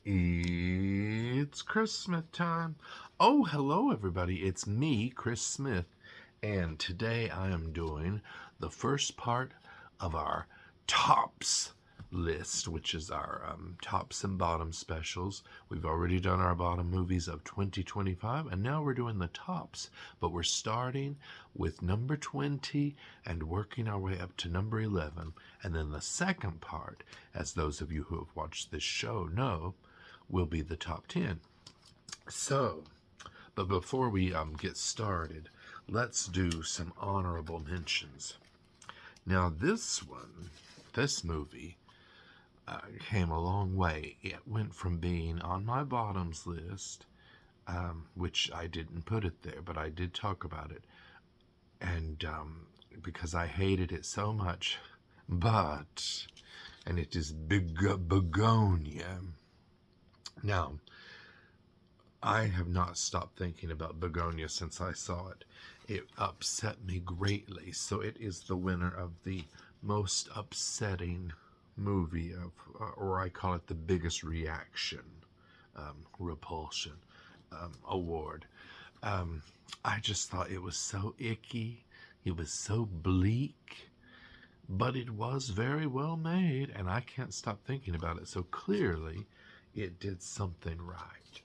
It's Chris Smith time. Oh, hello, everybody. It's me, Chris Smith, and today I am doing the first part of our tops list, which is our tops and bottom specials. We've already done our bottom movies of 2025, and now we're doing the tops, but we're starting with number 20 and working our way up to number 11. And then the second part, as those of you who have watched this show know, will be the top 10. So, but before we get started, let's do some honorable mentions. Now, this movie, came a long way. It went from being on my bottoms list, which I didn't put it there, but I did talk about it, and because I hated it so much, and it is Begonia. Now, I have not stopped thinking about Begonia since I saw it. It upset me greatly, so it is the winner of the most upsetting movie of, or I call it the biggest reaction, repulsion award. I just thought it was so icky. It was so bleak, but it was very well made, and I can't stop thinking about it. So clearly, it did something right.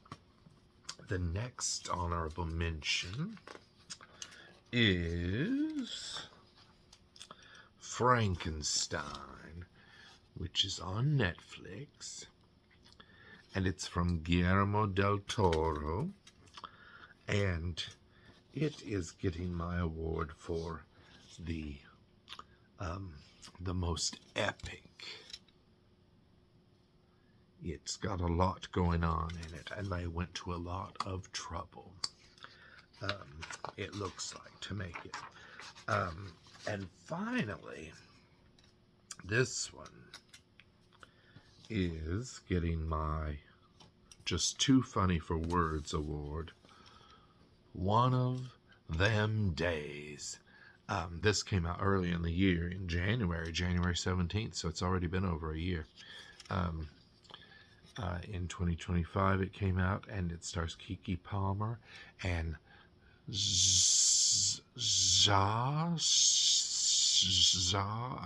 The next honorable mention is Frankenstein, which is on Netflix, and it's from Guillermo del Toro, and it is getting my award for the most epic. It's got a lot going on in it, and they went to a lot of trouble, it looks like, to make it. And finally, this one is getting my Just Too Funny for Words award. One of Them Days. This came out early in the year, in January 17th, so it's already been over a year. In 2025 it came out, and it stars Keke Palmer and Zha.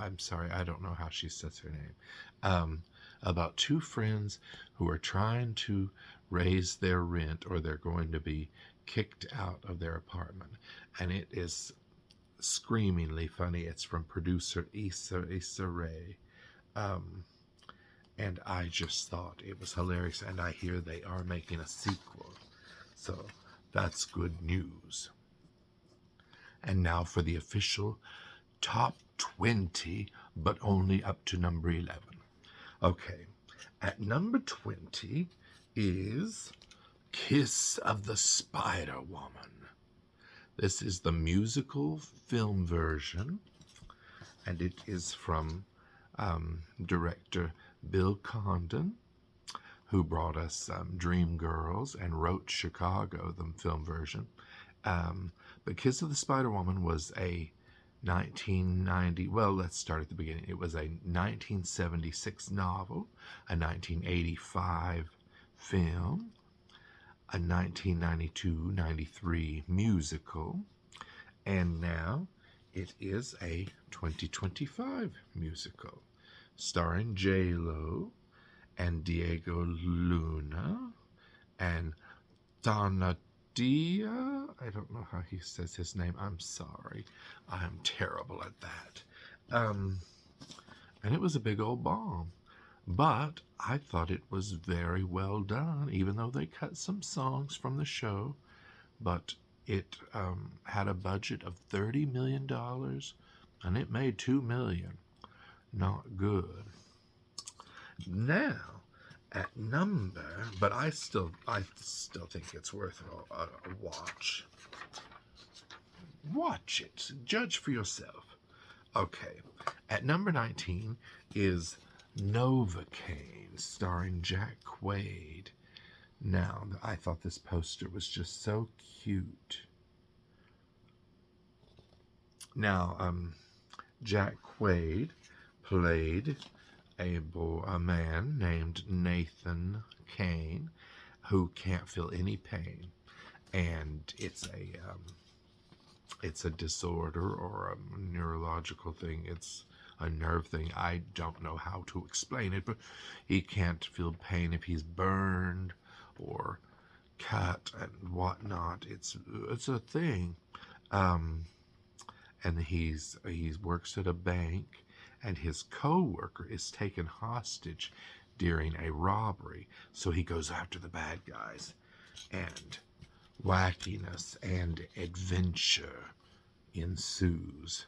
I'm sorry, I don't know how she says her name. About two friends who are trying to raise their rent, or they're going to be kicked out of their apartment. And it is screamingly funny. It's from producer Issa Rae. And I just thought it was hilarious, and I hear they are making a sequel. So that's good news. And now for the official top 20, but only up to number 11. Okay, at number 20 is Kiss of the Spider Woman. This is the musical film version, and it is from director Bill Condon, who brought us Dreamgirls and wrote Chicago, the film version. But Kiss of the Spider Woman was a 1990, well, let's start at the beginning. It was a 1976 novel, a 1985 film, a 1992-93 musical, and now it is a 2025 musical starring J-Lo and Diego Luna and Donatia. I don't know how he says his name. I'm sorry. I'm terrible at that. And it was a big old bomb. But I thought it was very well done, even though they cut some songs from the show. But it had a budget of $30 million, and it made $2 million. Not good. Now, at number, but I still think it's worth a watch. Watch it. Judge for yourself. Okay. At number 19 is Novocaine, starring Jack Quaid. Now, I thought this poster was just so cute. Now, Jack Quaid played a man named Nathan Kane who can't feel any pain, and it's a disorder or a neurological thing. It's a nerve thing. I don't know how to explain it, but he can't feel pain if he's burned or cut and whatnot. It's a thing. Um, and he works at a bank, and his co-worker is taken hostage during a robbery. So he goes after the bad guys, and wackiness and adventure ensues.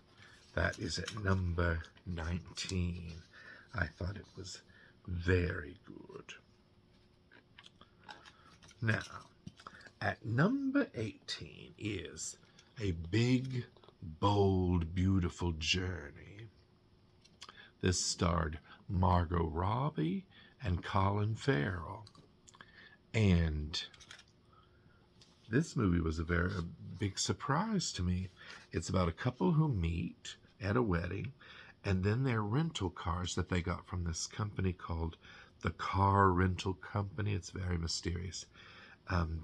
That is at number 19. I thought it was very good. Now, at number 18 is A Big, Bold, Beautiful Journey. This starred Margot Robbie and Colin Farrell. And this movie was a very big surprise to me. It's about a couple who meet at a wedding, and then their rental cars that they got from this company called the Car Rental Company. It's very mysterious.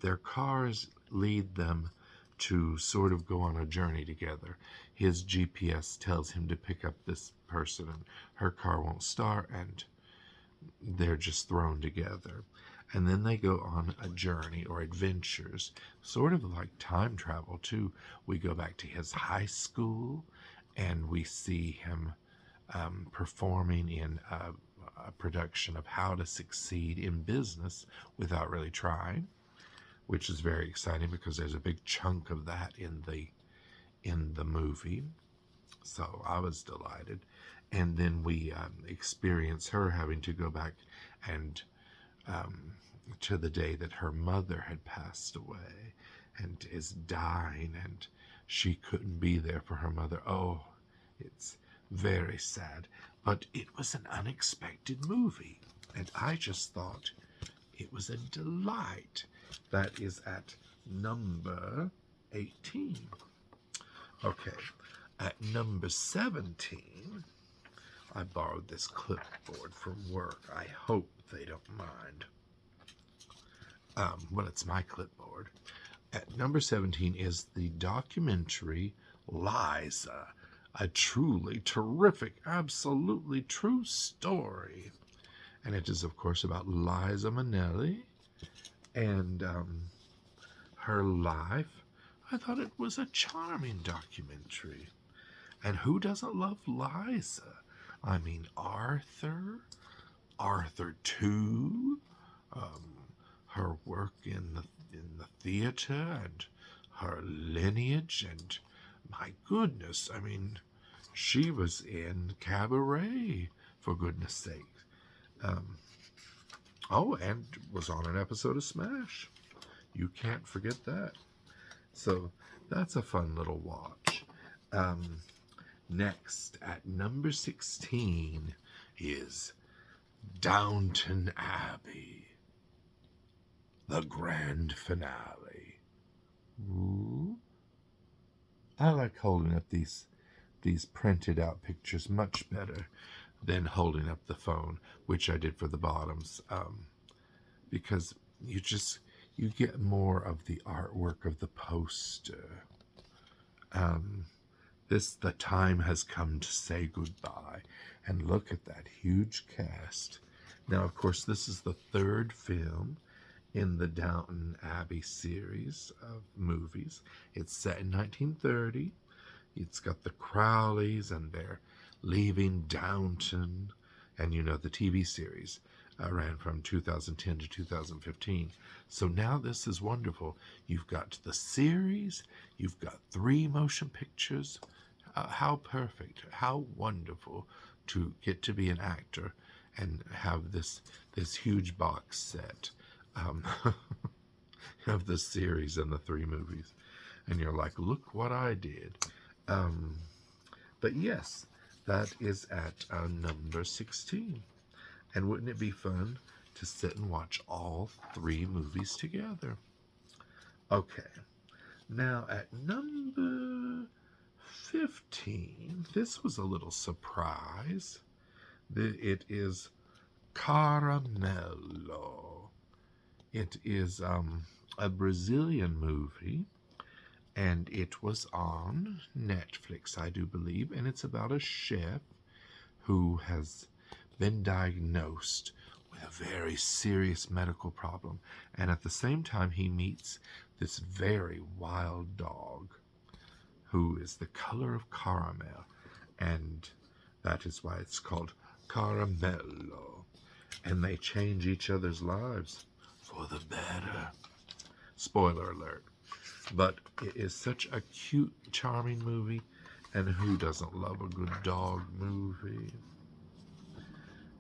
Their cars lead them to sort of go on a journey together. His GPS tells him to pick up this person, and her car won't start, and they're just thrown together. And then they go on a journey or adventures, sort of like time travel too. We go back to his high school, and we see him performing in a production of How to Succeed in Business Without Really Trying, which is very exciting because there's a big chunk of that in the movie. So I was delighted. And then we experience her having to go back and to the day that her mother had passed away and is dying, and she couldn't be there for her mother. Oh, it's very sad. But it was an unexpected movie, and I just thought it was a delight. That is at number 18. Okay, at number 17, I borrowed this clipboard from work. I hope they don't mind. Well, it's my clipboard. At number 17 is the documentary Liza, a truly terrific, absolutely true story. And it is, of course, about Liza Minnelli and her life. I thought it was a charming documentary. And who doesn't love Liza? I mean, Arthur too, her work in the theater, and her lineage, and my goodness, I mean, she was in Cabaret, for goodness sake. Oh, and was on an episode of Smash. You can't forget that. So that's a fun little watch. Next, at number 16, is Downton Abbey, the grand finale. Ooh. I like holding up these printed out pictures much better than holding up the phone, which I did for the bottoms, because you get more of the artwork of the poster. The time has come to say goodbye, and look at that huge cast. Now, of course, this is the third film in the Downton Abbey series of movies. It's set in 1930. It's got the Crowleys, and they're leaving Downton. And you know, the TV series ran from 2010 to 2015. So now this is wonderful. You've got the series, you've got 3 motion pictures. How perfect, how wonderful to get to be an actor and have this huge box set of the series and the 3 movies. And you're like, look what I did. But yes, that is at number 16. And wouldn't it be fun to sit and watch all 3 movies together? Okay, now at number 15, this was a little surprise. It is Caramello. It is a Brazilian movie, and it was on Netflix, I do believe, and it's about a chef who has been diagnosed with a very serious medical problem, and at the same time he meets this very wild dog who is the color of caramel, and that is why it's called Caramello. And they change each other's lives for the better. Spoiler alert. But it is such a cute, charming movie, and who doesn't love a good dog movie?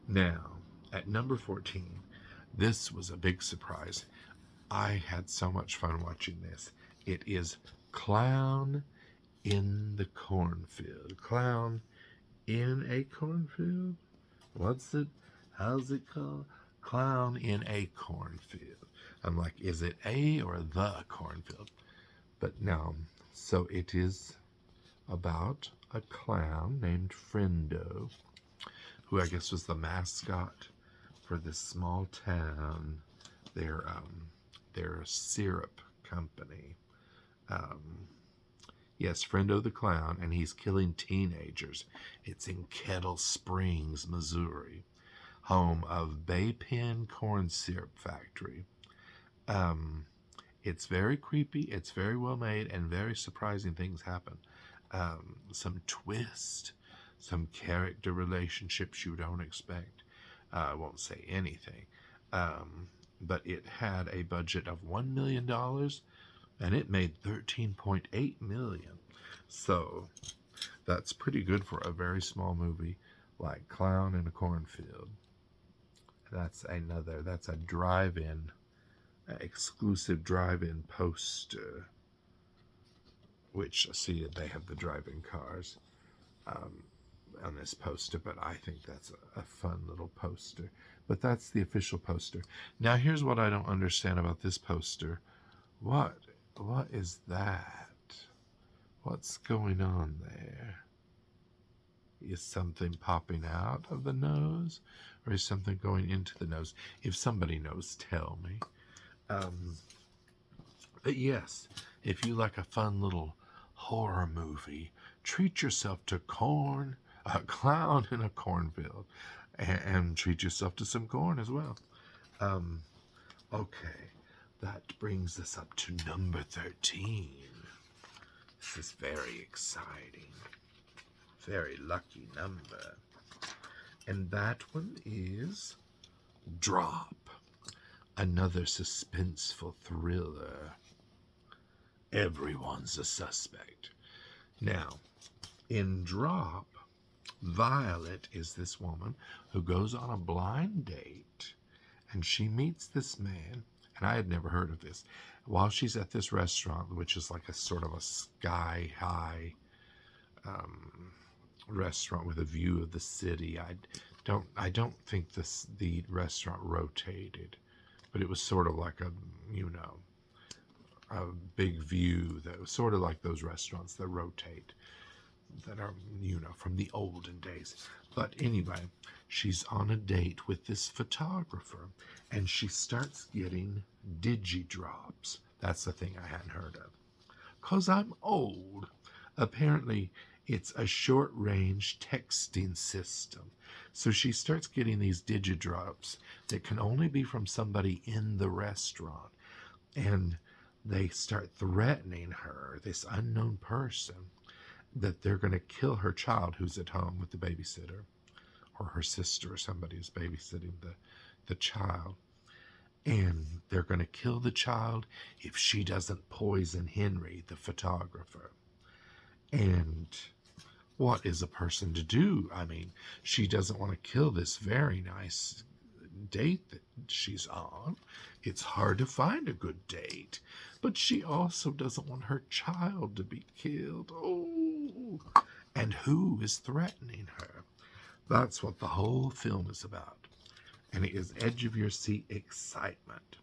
Now, at number 14, this was a big surprise. I had so much fun watching this. It is Clown in the Cornfield. Clown in a cornfield? What's it? How's it called? Clown in a cornfield. I'm like, is it a or the cornfield? But no. So it is about a clown named Friendo, who I guess was the mascot for this small town. Their syrup company. Yes, Friendo the Clown, and he's killing teenagers. It's in Kettle Springs, Missouri, home of Bay Pen Corn Syrup Factory. It's very creepy, it's very well made, and very surprising things happen. Some twist, some character relationships you don't expect. I won't say anything. But it had a budget of $1 million, and it made $13.8 million. So that's pretty good for a very small movie like Clown in a Cornfield. That's a drive-in, exclusive drive-in poster, which, see, they have the drive-in cars on this poster, but I think that's a fun little poster. But that's the official poster. Now, here's what I don't understand about this poster. What is that? What's going on there? Is something popping out of the nose? Or is something going into the nose? If somebody knows, tell me. But yes, if you like a fun little horror movie, treat yourself to a Clown in a Cornfield, and treat yourself to some corn as well. Okay, that brings us up to number 13. This is very exciting. Very lucky number. And that one is Drop. Another suspenseful thriller. Everyone's a suspect. Now, in Drop, Violet is this woman who goes on a blind date, and she meets this man, and I had never heard of this, while she's at this restaurant, which is like a sort of a sky-high restaurant with a view of the city. I don't think the restaurant rotated, but it was sort of like a big view that was sort of like those restaurants that rotate, that are, from the olden days. But anyway, she's on a date with this photographer, and she starts getting digi-drops. That's the thing I hadn't heard of. 'Cause I'm old. Apparently, it's a short-range texting system. So she starts getting these digi-drops that can only be from somebody in the restaurant. And they start threatening her, this unknown person, that they're going to kill her child who's at home with the babysitter, or her sister or somebody who's babysitting the child. And they're going to kill the child if she doesn't poison Henry, the photographer. And what is a person to do? I mean, she doesn't want to kill this very nice date that she's on. It's hard to find a good date. But she also doesn't want her child to be killed. Oh, and who is threatening her? That's what the whole film is about. And it is edge of your seat excitement.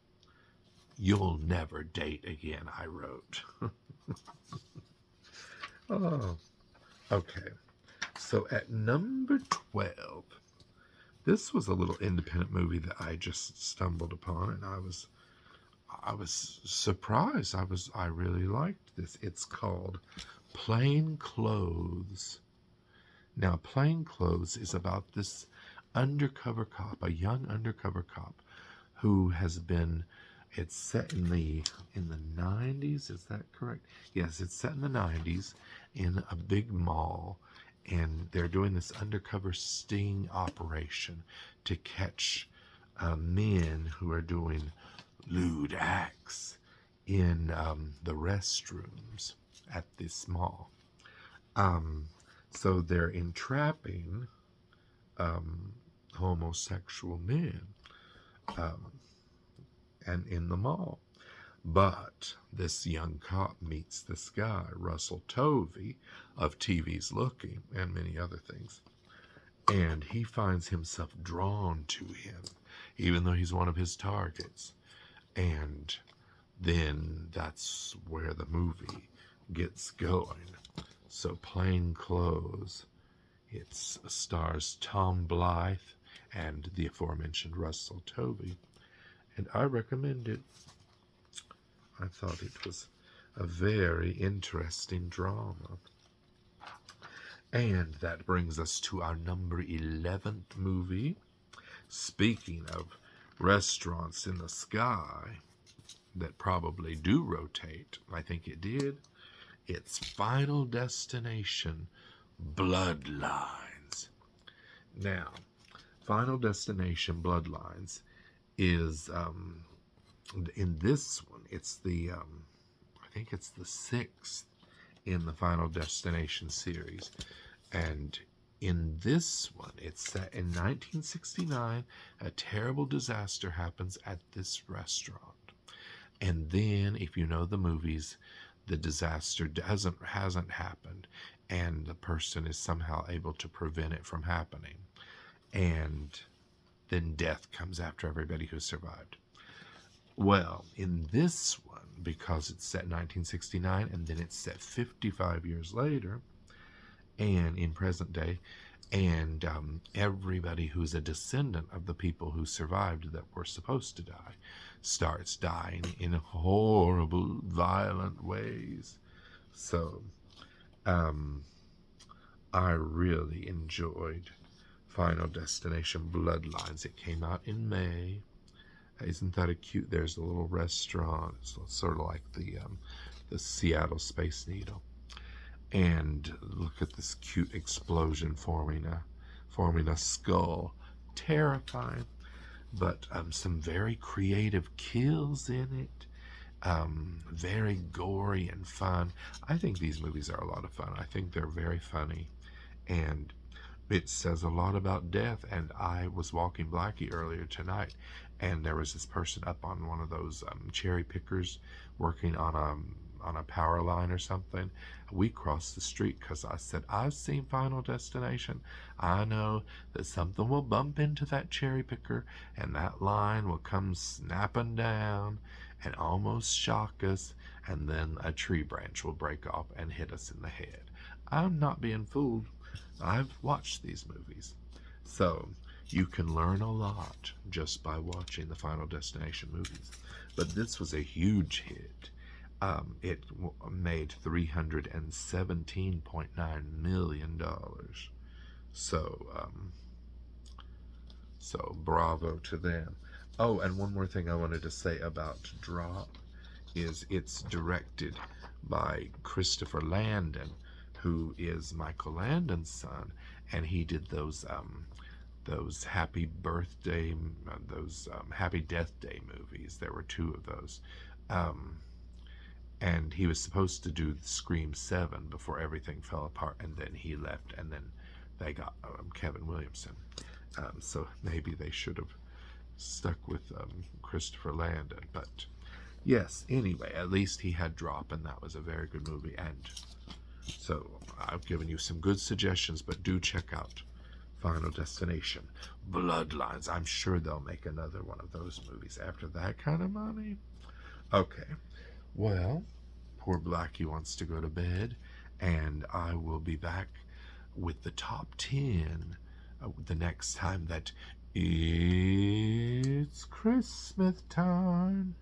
You'll never date again, I wrote. Oh, okay. So at number 12, This was a little independent movie that I just stumbled upon, and I was surprised. I really liked this. It's called Plain Clothes. Now, Plain Clothes is about this undercover cop, a young undercover cop who has been. It's set in the 90s. Is that correct? Yes, it's set in the 90s in a big mall, and they're doing this undercover sting operation to catch men who are doing lewd acts in the restrooms at this mall. Um, so they're entrapping um, homosexual men um, and in the mall. But this young cop meets this guy, Russell Tovey, of TV's Looking and many other things. And he finds himself drawn to him, even though he's one of his targets. And then that's where the movie gets going. So Plain Clothes, it stars Tom Blythe and the aforementioned Russell Tovey. And I recommend it. I thought it was a very interesting drama. And that brings us to our number 11th movie. Speaking of restaurants in the sky that probably do rotate, I think it did. It's Final Destination Bloodlines. Now, Final Destination Bloodlines is in this one. It's the I think it's the 6th in the Final Destination series, and in this one, it's set in 1969. A terrible disaster happens at this restaurant. And then, if you know the movies, the disaster hasn't happened, and the person is somehow able to prevent it from happening. And then death comes after everybody who survived. Well, in this one, because it's set in 1969, and then it's set 55 years later, and in present day, and everybody who's a descendant of the people who survived that were supposed to die starts dying in horrible, violent ways. So I really enjoyed Final Destination Bloodlines. It came out in May. Isn't that a cute? There's a little restaurant. It's sort of like the Seattle Space Needle. And look at this cute explosion forming a skull. Terrifying, but some very creative kills in it. Very gory and fun. I think these movies are a lot of fun. I think they're very funny, and it says a lot about death. And I was walking Blackie earlier tonight, and there was this person up on one of those cherry pickers working on a power line or something. We crossed the street because I said, I've seen Final Destination. I know that something will bump into that cherry picker, and that line will come snapping down and almost shock us, and then a tree branch will break off and hit us in the head. I'm not being fooled. I've watched these movies. So you can learn a lot just by watching the Final Destination movies. But this was a huge hit. It made $317.9 million. So bravo to them. Oh, and one more thing I wanted to say about Drop is it's directed by Christopher Landon, who is Michael Landon's son, and he did those happy birthday, happy death day movies. There were 2 of those. And he was supposed to do Scream 7 before everything fell apart, and then he left, and then they got Kevin Williamson. So maybe they should have stuck with Christopher Landon. But yes, anyway, at least he had Drop, and that was a very good movie. And so I've given you some good suggestions, but do check out Final Destination Bloodlines. I'm sure they'll make another one of those movies after that kind of money. Okay. Well, poor Blackie wants to go to bed, and I will be back with the top 10 the next time that It's Christmas time.